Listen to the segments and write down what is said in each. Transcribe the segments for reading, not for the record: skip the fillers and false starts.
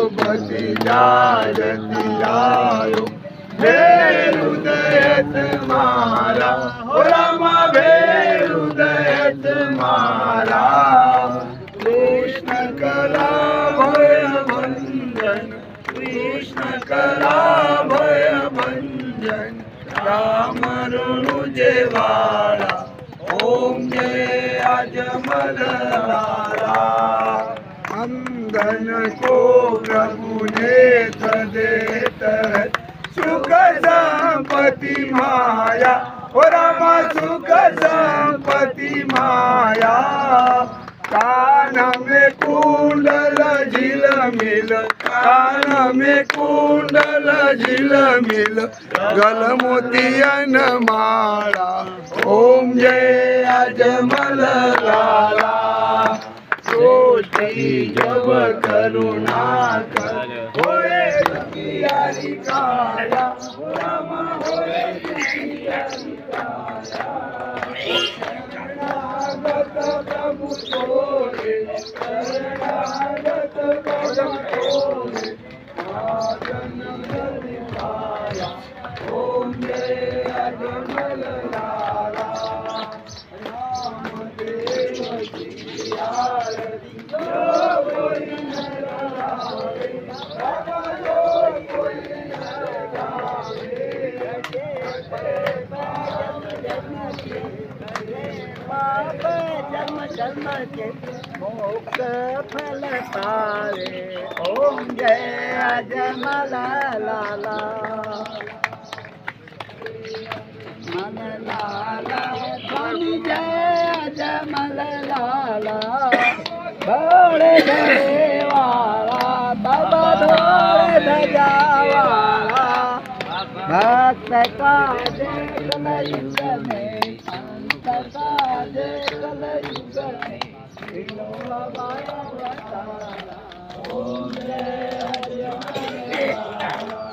रघुपति जायति जायो हे हृदय तुम्हारा हो रामा हे हृदय तुम्हारा कृष्ण कला भय भंजन कृष्ण कला भय भंजन राम ऋणुजेवाड़ा ओम जय अजमल लाला अंगन को प्रभु ने देत सुख संपत्ति माया हो रामा सुख संपत्ति माया कान में कुंडल झिलमिल कान में कुंडल झिलमिल गल मोतियन माला ओम जय अजमल लाला सोची जब करुणा कर होए दुखियारी काया रामा होए दुखियारी काया शरणागत प्रभु तोरे शरणागत प्रभु तोरे आजन बलि पाया ओम जय अजमल लाला राम देव की आरती जो कोई नर गावे बाबा जो कोई नर गावे जन्म जन्म के मोक्ष फल पावे ओम जय अजमल लाला मन लाला स्वामी जय अजमल लाला भोले धरे वाला बाबा धोले धजा वाला भक्त का जय कलयुग में संत का जय कलयुग में विनोबा अवतारा ओम जय अजमल लाला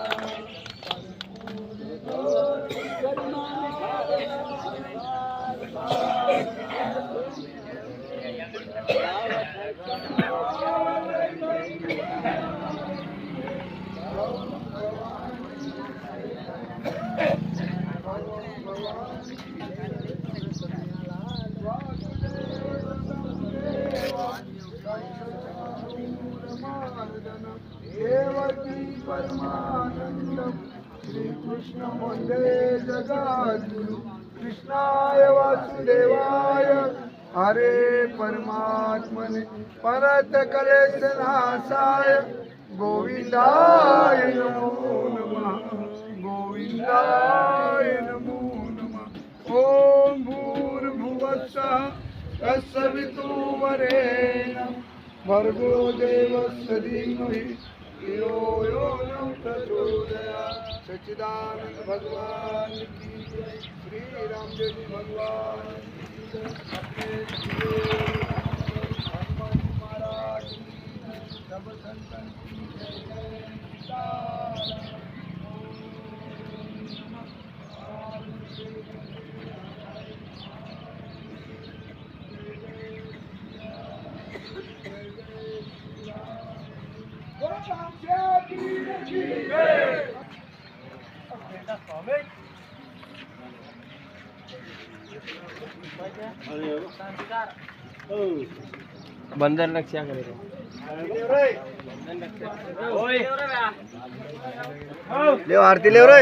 देवकी परमानंदम श्री कृष्ण वंदे जगद्गुरु कृष्णाय वासुदेवाय हरे परमात्मने परत कलेश नाशाय गोविंदाय नमो नमः गोविंदाय नमो नमः ओम भूर्भुवस्सः तत्सवितुर्वरेण्यं भर्गो देवस्य धीमहि धियो यो न प्रचोदयात् सच्चिदानंद भगवान की जय श्री रामदेव भगवान की जय अपने हनुमान महाराज की सब संतन की जय सीताराम बंदर लक्ष्या करे ले आरती ले रे